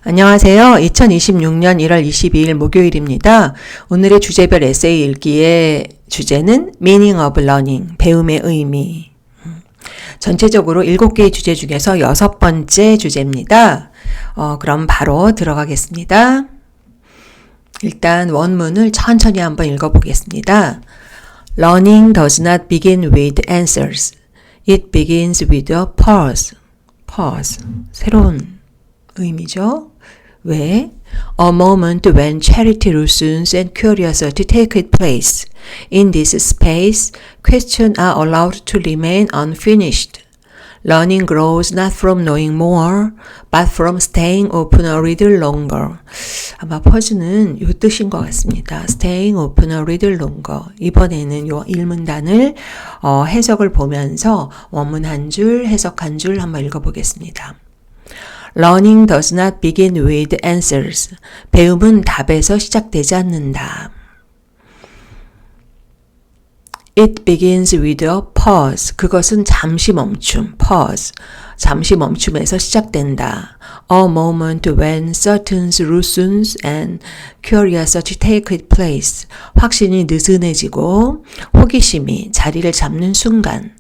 안녕하세요. 2026년 1월 22일 목요일입니다. 오늘의 주제별 에세이 읽기의 주제는 Meaning of Learning, 배움의 의미. 전체적으로 7개의 주제 중에서 6번째 주제입니다. 그럼 바로 들어가겠습니다. 일단 원문을 천천히 한번 읽어보겠습니다. Learning does not begin with answers. It begins with a pause. pause. 새로운 의미죠. 왜? A moment when charity loosens and curiosity take its place. In this space, questions are allowed to remain unfinished. Learning grows not from knowing more, but from staying open a little longer. 아마 퍼즈는 이 뜻인 것 같습니다. Staying open a little longer. 이번에는 이 일문단을 해석을 보면서 원문 한 줄, 해석 한 줄 한번 읽어보겠습니다. Learning does not begin with answers. 배움은 답에서 시작되지 않는다. It begins with a pause. 그것은 잠시 멈춤, pause. 잠시 멈춤에서 시작된다. A moment when certainty loosens and curiosity take its place. 확신이 느슨해지고 호기심이 자리를 잡는 순간.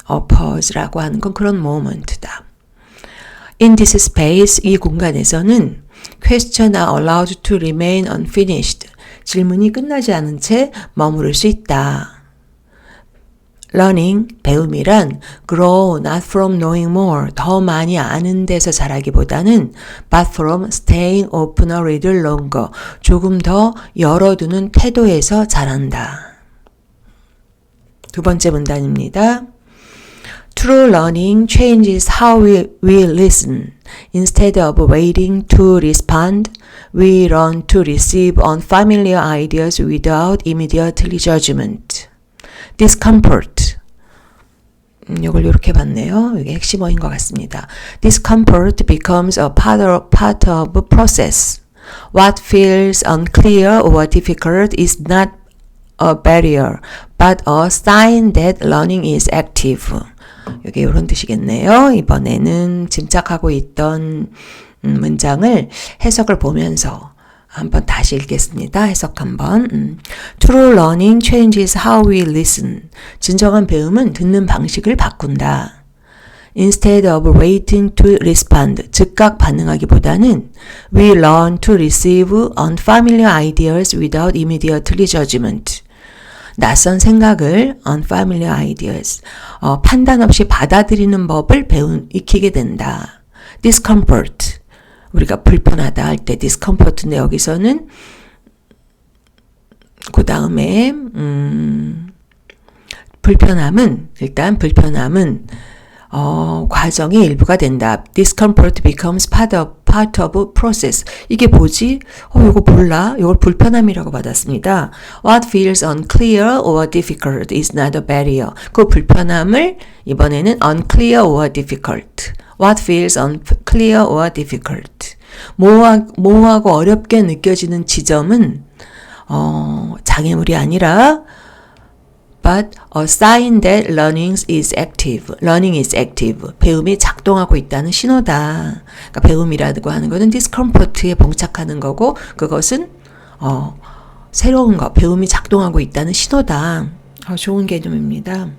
A pause라고 하는 건 그런 moment다. In this space, 이 공간에서는 questions are allowed to remain unfinished. 질문이 끝나지 않은 채 머무를 수 있다. Learning, 배움이란 grow not from knowing more, 더 많이 아는 데서 자라기보다는 but from staying open a little longer, 조금 더 열어두는 태도에서 자란다. 두 번째 문단입니다. True learning changes how we listen. Instead of waiting to respond, we learn to receive unfamiliar ideas without immediately judgment. Discomfort. 이걸 이렇게 봤네요. 이게 핵심어인 것 같습니다. Discomfort becomes a part of a process. What feels unclear or difficult is not a barrier, but a sign that learning is active. 이게 이런 뜻이겠네요. 이번에는 짐작하고 있던 문장을 해석을 보면서 한번 다시 읽겠습니다. 해석 한번. True learning changes how we listen. 진정한 배움은 듣는 방식을 바꾼다. Instead of waiting to respond, 즉각 반응하기보다는 we learn to receive unfamiliar ideas without immediately judgment. 낯선 생각을 unfamiliar ideas, 판단 없이 받아들이는 법을 익히게 된다. Discomfort, 우리가 불편하다 할 때 discomfort인데 여기서는 그 다음에 불편함은 과정의 일부가 된다. Discomfort becomes part of process. 이게 뭐지? 이거 몰라. 이걸 불편함이라고 받았습니다. What feels unclear or difficult is not a barrier. 그 불편함을 이번에는 unclear or difficult. What feels unclear or difficult. 모호하고 어렵게 느껴지는 지점은 장애물이 아니라 but a sign that learning is active. Learning is active. 배움이 작동하고 있다는 신호다. 그러니까 배움이라고 하는 것은 discomfort에 봉착하는 거고 그것은 새로운 거, 배움이 작동하고 있다는 신호다. 좋은 개념입니다.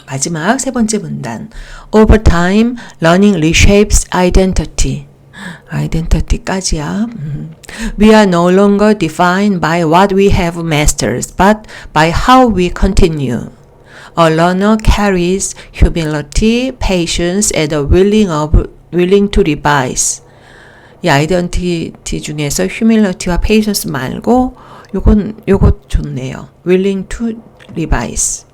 마지막 세 번째 문단. Over time, learning reshapes identity. identity까지야. We are no longer defined by what we have mastered, but by how we continue. A learner carries humility, patience, and a willing to revise. 이 아이덴티티 중에서 humility와 patience 말고 요거 좋네요. willing to revise.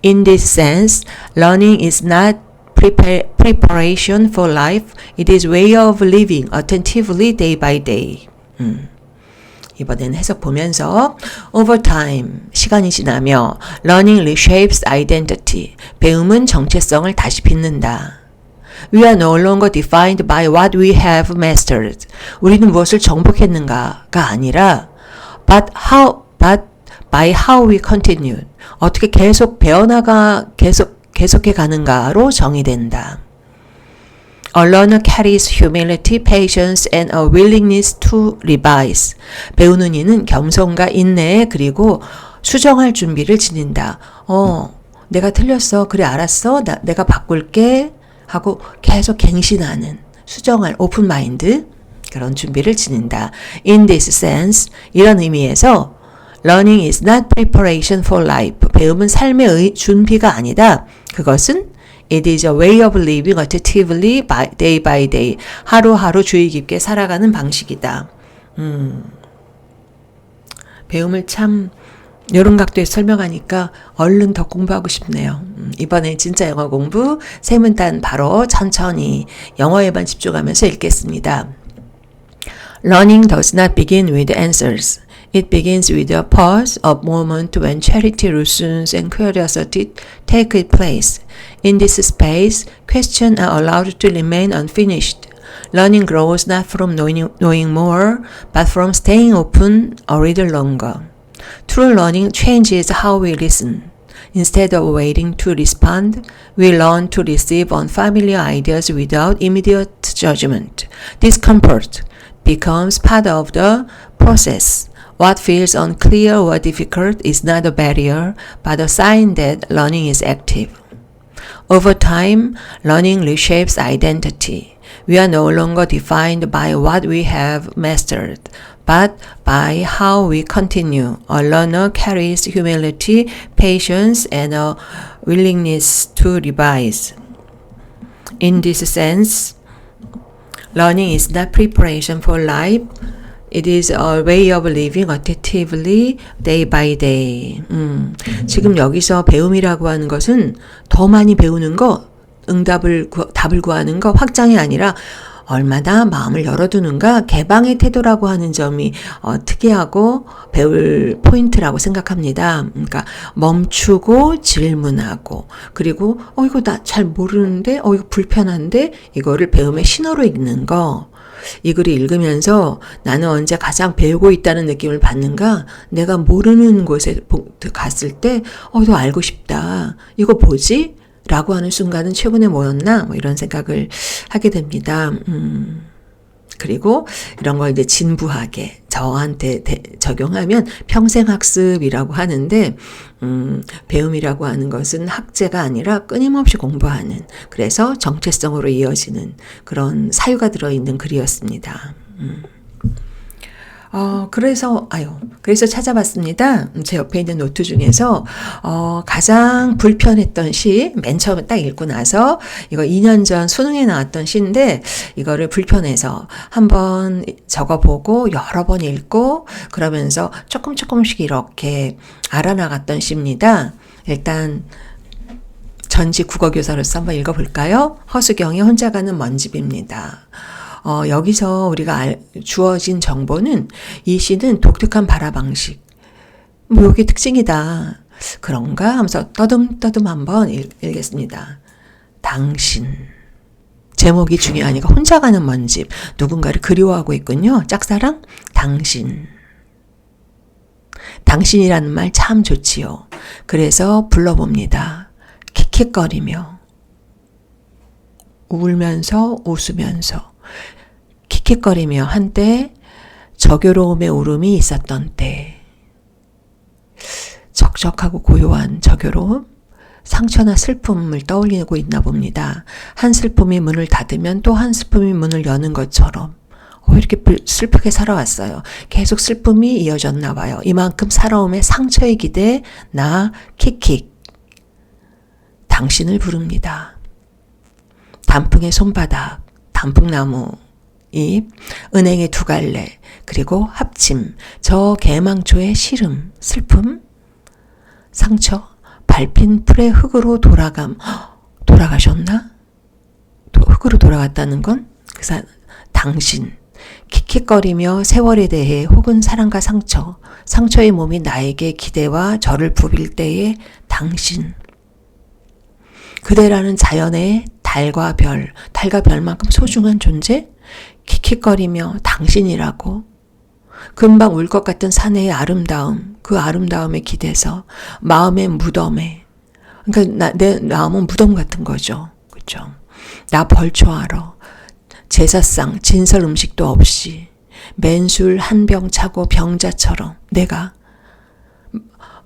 In this sense, learning is not preparation for life. It is way of living attentively day by day. 이번에는 해석 보면서 over time, 시간이 지나며 learning reshapes identity. 배움은 정체성을 다시 빚는다. We are no longer defined by what we have mastered. 우리는 무엇을 정복했는가가 아니라 but by how we continue. 어떻게 계속 배워나가 계속해 가는가로 정의된다. A learner carries humility, patience, and a willingness to revise. 배우는 이는 겸손과 인내 그리고 수정할 준비를 지닌다. 내가 틀렸어. 그래 알았어. 내가 바꿀게 하고 계속 갱신하는 수정할 오픈 마인드 그런 준비를 지닌다. In this sense, 이런 의미에서 learning is not preparation for life. 배움은 삶의 준비가 아니다. 그것은 it is a way of living attentively day by day. 하루하루 주의 깊게 살아가는 방식이다. 배움을 참 이런 각도에서 설명하니까 얼른 더 공부하고 싶네요. 이번에 진짜 영어 공부 세 문단 바로 천천히 영어에만 집중하면서 읽겠습니다. Learning does not begin with answers. It begins with a pause, a moment when charity, lessons, and curiosity take place. In this space, questions are allowed to remain unfinished. Learning grows not from knowing more, but from staying open a little longer. True learning changes how we listen. Instead of waiting to respond, we learn to receive unfamiliar ideas without immediate judgment. Discomfort becomes part of the process. What feels unclear or difficult is not a barrier, but a sign that learning is active. Over time, learning reshapes identity. We are no longer defined by what we have mastered, but by how we continue. A learner carries humility, patience, and a willingness to revise. In this sense, learning is not preparation for life. It is a way of living attentively day by day. 지금 여기서 배움이라고 하는 것은 더 많이 배우는 거, 답을 구하는 거, 확장이 아니라 얼마나 마음을 열어두는가 개방의 태도라고 하는 점이 특이하고 배울 포인트라고 생각합니다. 그러니까 멈추고 질문하고 그리고 이거 나 잘 모르는데 이거 불편한데 이거를 배움의 신호로 읽는 거. 이 글을 읽으면서 나는 언제 가장 배우고 있다는 느낌을 받는가? 내가 모르는 곳에 갔을 때 너 알고 싶다. 이거 뭐지? 라고 하는 순간은 최근에 뭐였나? 이런 생각을 하게 됩니다. 그리고 이런 걸 이제 진부하게 저한테 적용하면 평생학습이라고 하는데 배움이라고 하는 것은 학제가 아니라 끊임없이 공부하는 그래서 정체성으로 이어지는 그런 사유가 들어있는 글이었습니다. 그래서 찾아봤습니다. 제 옆에 있는 노트 중에서, 가장 불편했던 시, 맨 처음에 딱 읽고 나서, 이거 2년 전 수능에 나왔던 시인데, 이거를 불편해서 한번 적어보고, 여러 번 읽고, 그러면서 조금씩 이렇게 알아나갔던 시입니다. 일단, 전직 국어교사로서 한번 읽어볼까요? 허수경의 혼자 가는 먼집입니다. 여기서 우리가 주어진 정보는 이 시는 독특한 발화 방식. 이게 특징이다. 그런가? 하면서 떠듬 한번 읽겠습니다. 당신. 제목이 중요하니까 혼자 가는 먼집. 누군가를 그리워하고 있군요. 짝사랑? 당신. 당신이라는 말 참 좋지요. 그래서 불러봅니다. 킥킥거리며. 울면서 웃으면서. 킥킥거리며 한때 저교로움의 울음이 있었던 때 적적하고 고요한 저교로움, 상처나 슬픔을 떠올리고 있나 봅니다. 한 슬픔이 문을 닫으면 또 한 슬픔이 문을 여는 것처럼 이렇게 슬프게 살아왔어요. 계속 슬픔이 이어졌나 봐요. 이만큼 살아옴의 상처의 기대 나 킥킥 당신을 부릅니다. 단풍의 손바닥, 단풍나무 잎, 은행의 두 갈래, 그리고 합침, 저 개망초의 시름, 슬픔, 상처, 밟힌 풀의 흙으로 돌아가셨나? 흙으로 돌아갔다는 건 당신, 킥킥거리며 세월에 대해 혹은 사랑과 상처의 몸이 나에게 기대와 저를 부빌 때의 당신, 그대라는 자연의 달과 별만큼 소중한 존재? 킥킥거리며 당신이라고 금방 울 것 같은 사내의 아름다움, 그 아름다움에 기대서 마음의 무덤에 그러니까 내 마음은 무덤 같은 거죠. 그렇죠? 나 벌초하러 제사상 진설 음식도 없이 맨술 한 병 차고 병자처럼 내가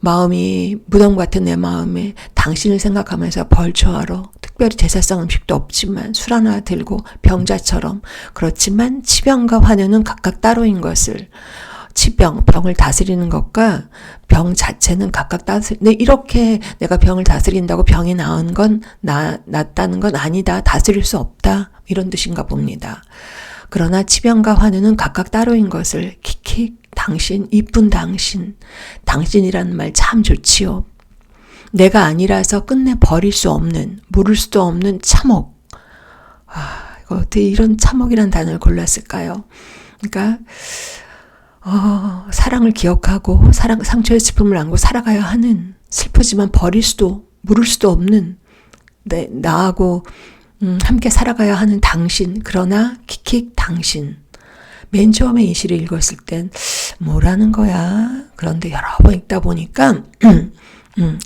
마음이 무덤 같은 내 마음에 당신을 생각하면서 벌초하러 특별히 제사상 음식도 없지만 술 하나 들고 병자처럼 그렇지만 치병과 환우는 각각 따로인 것을 병을 다스리는 것과 병 자체는 각각 네, 이렇게 내가 병을 다스린다고 병이 낫다는 건 아니다. 다스릴 수 없다. 이런 뜻인가 봅니다. 그러나 치병과 환우는 각각 따로인 것을 킥킥 당신, 이쁜 당신, 당신이라는 말 참 좋지요. 내가 아니라서 끝내 버릴 수 없는, 물을 수도 없는 참혹. 이거 어떻게 이런 참혹이라는 단어를 골랐을까요? 그러니까 사랑을 기억하고 상처의 슬픔을 안고 살아가야 하는, 슬프지만 버릴 수도 물을 수도 없는 나하고 함께 살아가야 하는 당신, 그러나 킥킥 당신. 맨 처음에 이 시를 읽었을 땐 뭐라는 거야? 그런데 여러 번 읽다 보니까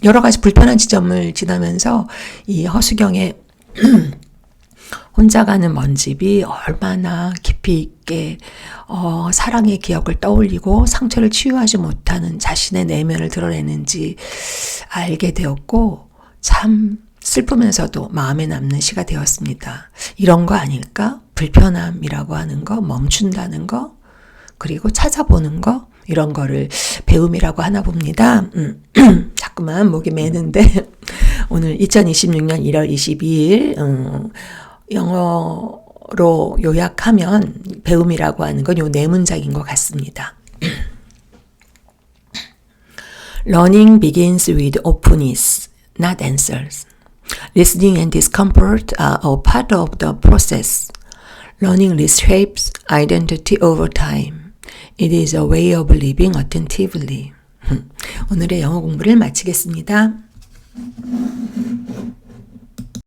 여러 가지 불편한 지점을 지나면서 이 허수경의 혼자 가는 먼집이 얼마나 깊이 있게 사랑의 기억을 떠올리고 상처를 치유하지 못하는 자신의 내면을 드러내는지 알게 되었고 참 슬프면서도 마음에 남는 시가 되었습니다. 이런 거 아닐까? 불편함이라고 하는 거, 멈춘다는 거, 그리고 찾아보는 거, 이런 거를 배움이라고 하나 봅니다. 자꾸만 목이 매는데 오늘 2026년 1월 22일 영어로 요약하면 배움이라고 하는 건 요 네 문장인 것 같습니다. Learning begins with openness, not answers. Listening and discomfort are a part of the process. Learning reshapes identity over time. It is a way of living attentively. 오늘의 영어 공부를 마치겠습니다.